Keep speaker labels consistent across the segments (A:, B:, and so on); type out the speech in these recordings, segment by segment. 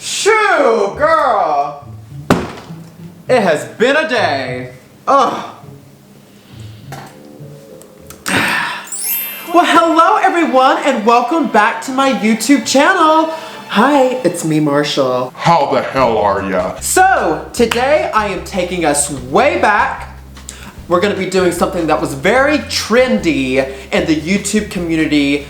A: Shoo, girl! It has been a day. Ugh. Well, hello everyone and welcome back to my YouTube channel. Hi, it's me, Marshall.
B: How the hell are ya?
A: So, today I am taking us way back. We're gonna be doing something that was very trendy in the YouTube community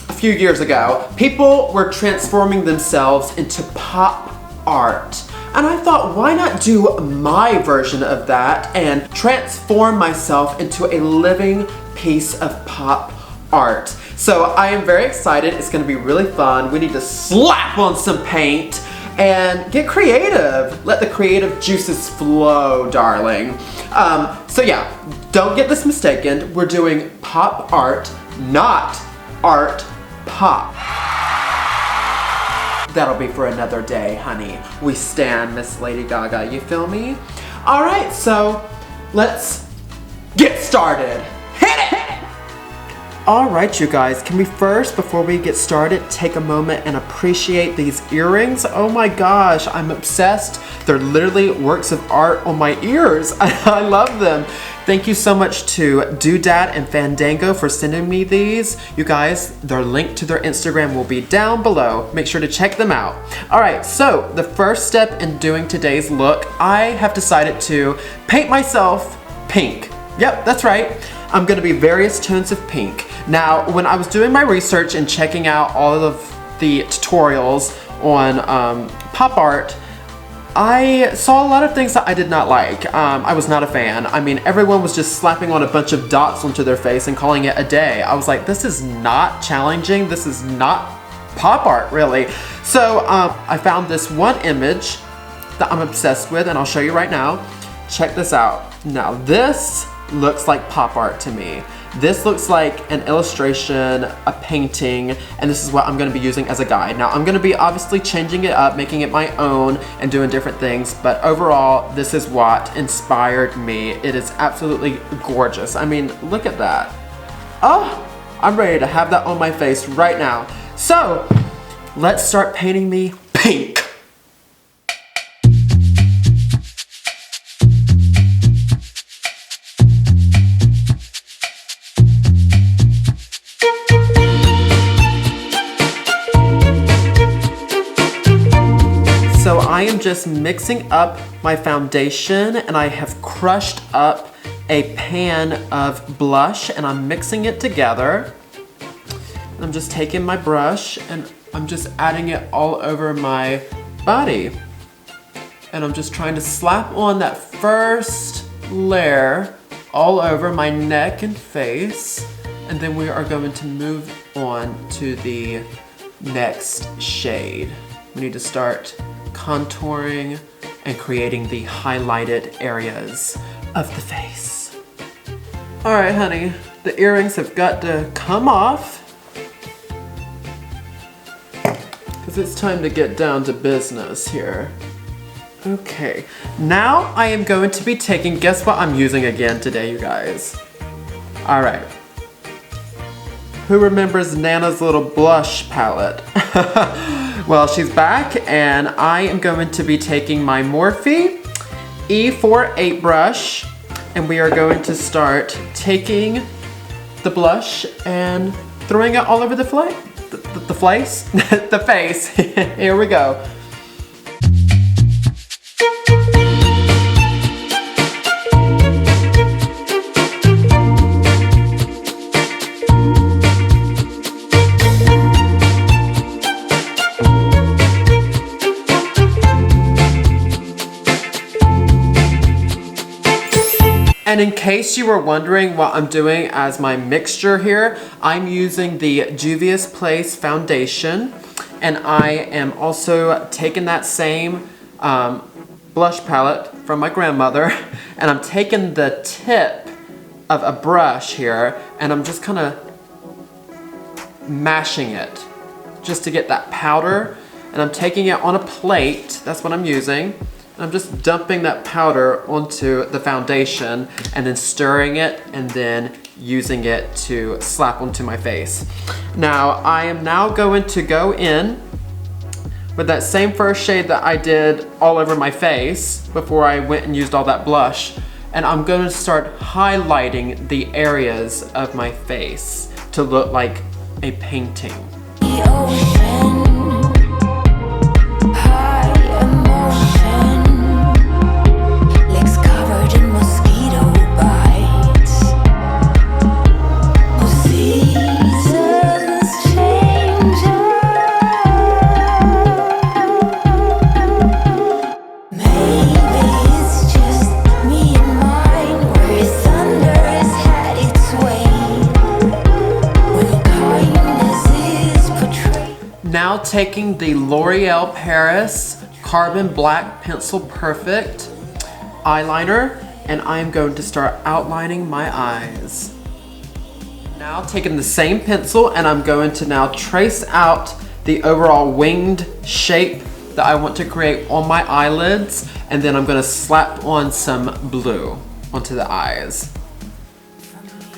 A: a few years ago. People were transforming themselves into pop art. And I thought, why not do my version of that and transform myself into a living piece of pop art. So I am very excited. It's gonna be really fun. We need to slap on some paint and get creative. Let the creative juices flow, darling. So yeah, don't get this mistaken. We're doing pop art, not art pop. That'll be for another day, honey. We stand Miss Lady Gaga, you feel me? All right, so let's get started. Hit it! All right, you guys, can we first, before we get started, take a moment and appreciate these earrings? Oh my gosh, I'm obsessed. They're literally works of art on my ears. I love them. Thank you so much to Doodad and Fandango for sending me these. You guys, their link to their Instagram will be down below. Make sure to check them out. All right, so the first step in doing today's look, I have decided to paint myself pink. Yep, that's right. I'm gonna be various tones of pink. Now, when I was doing my research and checking out all of the tutorials on pop art, I saw a lot of things that I did not like. I was not a fan. I mean, everyone was just slapping on a bunch of dots onto their face and calling it a day. I was like, this is not challenging. This is not pop art, really. So I found this one image that I'm obsessed with, and I'll show you right now. Check this out. Now, this looks like pop art to me. This looks like an illustration, a painting, and this is what I'm gonna be using as a guide. Now, I'm gonna be obviously changing it up, making it my own, and doing different things, but overall, this is what inspired me. It is absolutely gorgeous. I mean, look at that. Oh, I'm ready to have that on my face right now. So, let's start painting me pink. So I am just mixing up my foundation, and I have crushed up a pan of blush, and I'm mixing it together. And I'm just taking my brush and I'm just adding it all over my body. And I'm just trying to slap on that first layer all over my neck and face. And then we are going to move on to the next shade. We need to start contouring and creating the highlighted areas of the face. All right, honey, the earrings have got to come off because it's time to get down to business here. Okay, now I am going to be taking, guess what I'm using again today, you guys? All right. Who remembers Nana's little blush palette? Well, she's back, and I am going to be taking my Morphe E48 brush, and we are going to start taking the blush and throwing it all over the face. The face. Here we go. And in case you were wondering what I'm doing as my mixture here, I'm using the Juvia's Place foundation, and I am also taking that same blush palette from my grandmother, and I'm taking the tip of a brush here, and I'm just kind of mashing it just to get that powder, and I'm taking it on a plate. That's what I'm using. I'm just dumping that powder onto the foundation and then stirring it and then using it to slap onto my face. Now, I am now going to go in with that same first shade that I did all over my face before I went and used all that blush. And I'm going to start highlighting the areas of my face to look like a painting.
C: The ocean, high emotion, legs covered in mosquito bites. Oh, seasons change. Maybe it's just me and mine, where thunder has had its way. When kindness is portrayed.
A: Now taking the L'Oreal Paris Carbon Black Pencil Perfect eyeliner, and I'm going to start outlining my eyes. Now taking the same pencil, and I'm going to now trace out the overall winged shape that I want to create on my eyelids, and then I'm going to slap on some blue onto the eyes.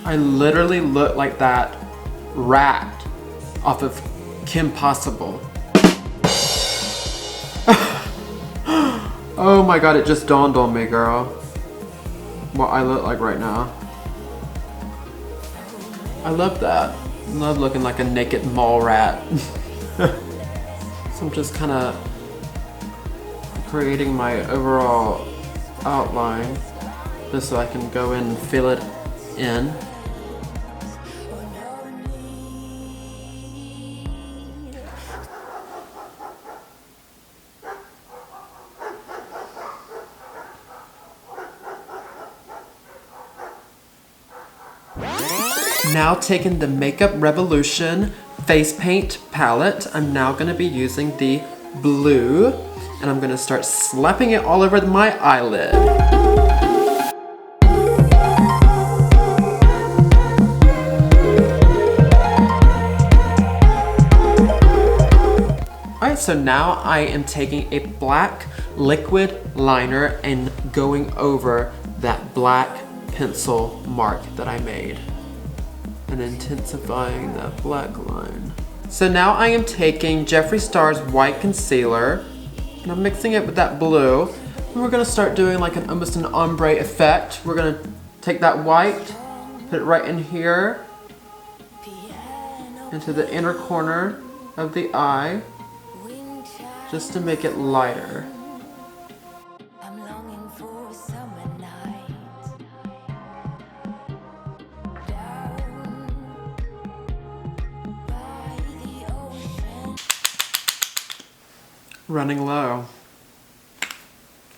A: I literally look like that rat off of Kim Possible. Oh my god, it just dawned on me, girl, what I look like right now. I love that. I love looking like a naked mall rat. So I'm just kind of creating my overall outline just so I can go in and fill it in. Now taking the Makeup Revolution face paint palette, I'm now going to be using the blue, and I'm going to start slapping it all over my eyelid. Alright, so now I am taking a black liquid liner and going over that black pencil mark that I made and intensifying that black line. So now I am taking Jeffree Star's white concealer and I'm mixing it with that blue, and we're gonna start doing like almost an ombre effect. We're gonna take that white, put it right in here into the inner corner of the eye just to make it lighter.
C: I'm longing for a summer night. Down by the ocean.
A: Running low.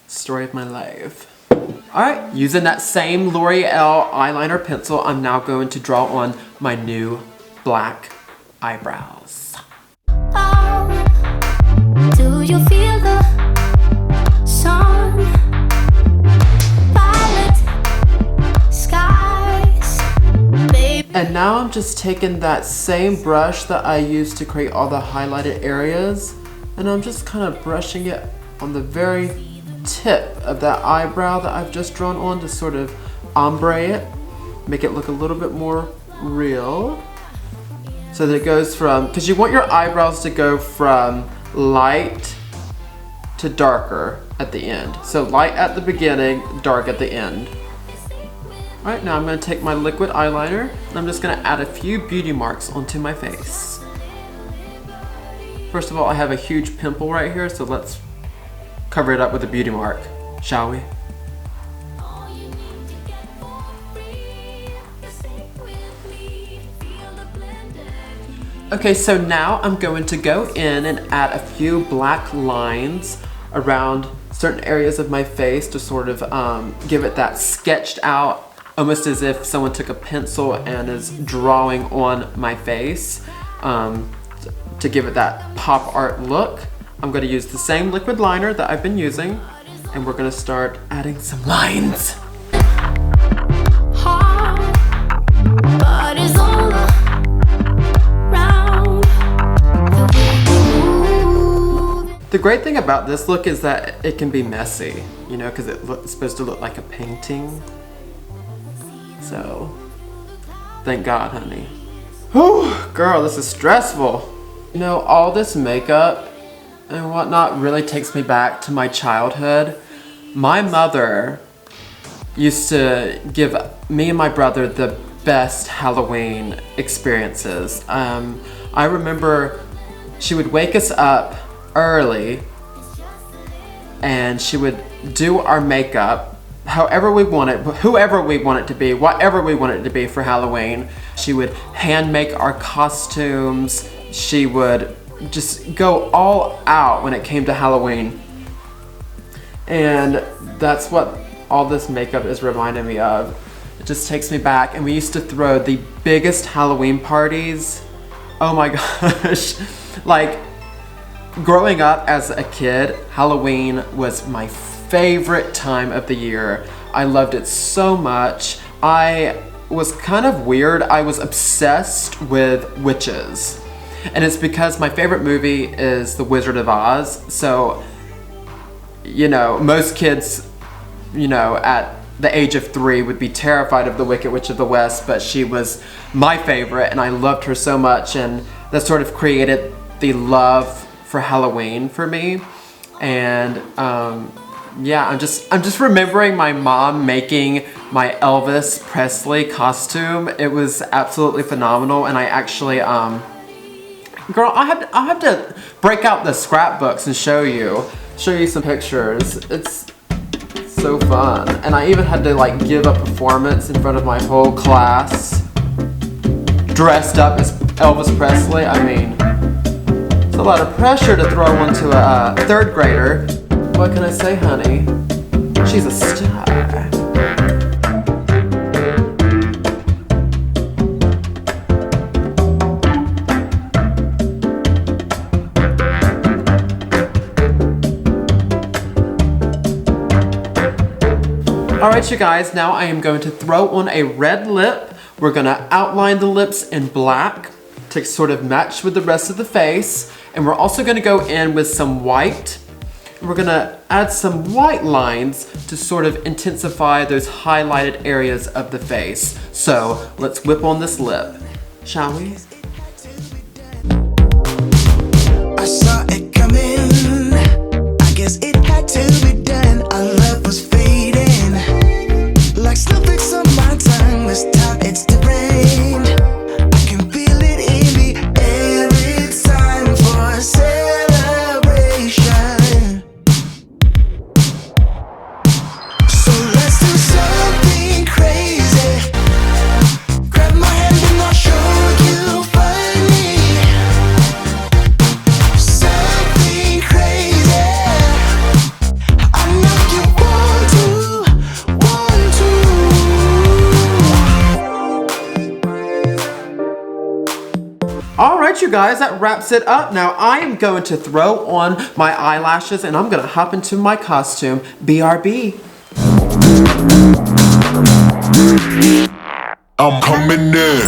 A: Story of my life. Alright, using that same L'Oreal eyeliner pencil, I'm now going to draw on my new black eyebrows.
C: Oh, do you feel the sun? Violet skies, baby.
A: And now I'm just taking that same brush that I used to create all the highlighted areas, and I'm just kind of brushing it on the very tip of that eyebrow that I've just drawn on to sort of ombre it, make it look a little bit more real. So that it goes from, because you want your eyebrows to go from light to darker at the end. So light at the beginning, dark at the end. Alright, now I'm going to take my liquid eyeliner and I'm just going to add a few beauty marks onto my face. First of all, I have a huge pimple right here, so let's cover it up with a beauty mark, shall we? Okay, so now I'm going to go in and add a few black lines around certain areas of my face to sort of give it that sketched out, almost as if someone took a pencil and is drawing on my face to give it that pop art look. I'm going to use the same liquid liner that I've been using, and we're going to start adding some lines.
C: But it's all around the way.
A: The great thing about this look is that it can be messy, you know, because it's supposed to look like a painting. So, thank God, honey. Whew, girl, this is stressful. You know, all this makeup and whatnot really takes me back to my childhood. My mother used to give me and my brother the best Halloween experiences. I remember she would wake us up early and she would do our makeup however we want it, whoever we want it to be, whatever we want it to be for Halloween. She would hand make our costumes. She would just go all out when it came to Halloween. And that's what all this makeup is reminding me of. It just takes me back, and we used to throw the biggest Halloween parties. Oh my gosh. Like, growing up as a kid, Halloween was my favorite time of the year. I loved it so much. I was kind of weird. I was obsessed with witches. And it's because my favorite movie is The Wizard of Oz. So, you know, most kids, you know, at the age of 3 would be terrified of the Wicked Witch of the West, but she was my favorite and I loved her so much, and that sort of created the love for Halloween for me. And yeah, I'm just remembering my mom making my Elvis Presley costume. It was absolutely phenomenal, and I actually girl, I have to break out the scrapbooks and show you some pictures. It's so fun. And I even had to like give a performance in front of my whole class dressed up as Elvis Presley. I mean, it's a lot of pressure to throw one to a 3rd grader. What can I say, honey? She's a star. Alright you guys, now I am going to throw on a red lip. We're gonna outline the lips in black to sort of match with the rest of the face. And we're also gonna go in with some white. We're gonna add some white lines to sort of intensify those highlighted areas of the face. So let's whip on this lip, shall we?
D: I saw it coming. I guess it had to be done. Our love was fading. Like snowflakes on my tongue, this time it's to rain. I can feel it in the air, it's time for a celebration. So let's do something crazy. Grab my hand and I'll show you funny. Something crazy. I know you want to.
A: Alright you guys, that wraps it up. Now I am going to throw on my eyelashes and I'm gonna hop into my costume. BRB.
B: I'm coming in.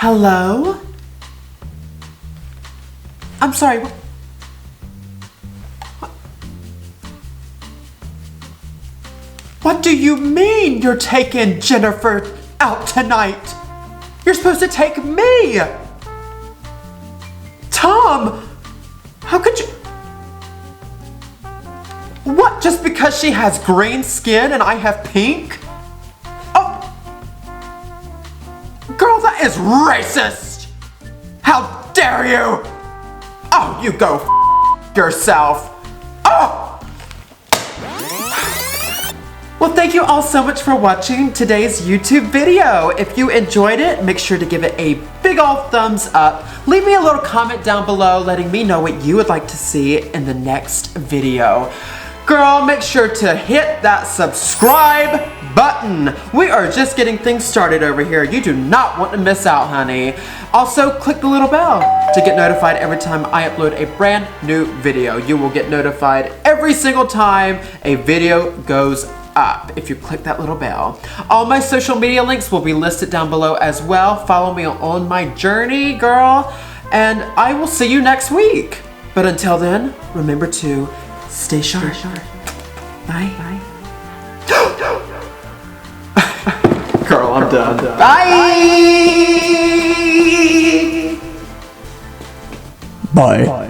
A: Hello? I'm sorry. What do you mean you're taking Jennifer out tonight? You're supposed to take me! Tom! How could you... What, just because she has green skin and I have pink? Oh! Girl, that is racist! How dare you! Oh, you go yourself. Oh! Well, thank you all so much for watching today's YouTube video. If you enjoyed it, make sure to give it a big old thumbs up. Leave me a little comment down below letting me know what you would like to see in the next video. Girl, make sure to hit that subscribe button. We are just getting things started over here. You do not want to miss out, honey. Also, click the little bell to get notified every time I upload a brand new video. You will get notified every single time a video goes up if you click that little bell. All my social media links will be listed down below as well. Follow me on my journey, girl, and I will see you next week. But until then, remember to stay sharp. Bye. Girl, I'm done. Bye.
E: Bye.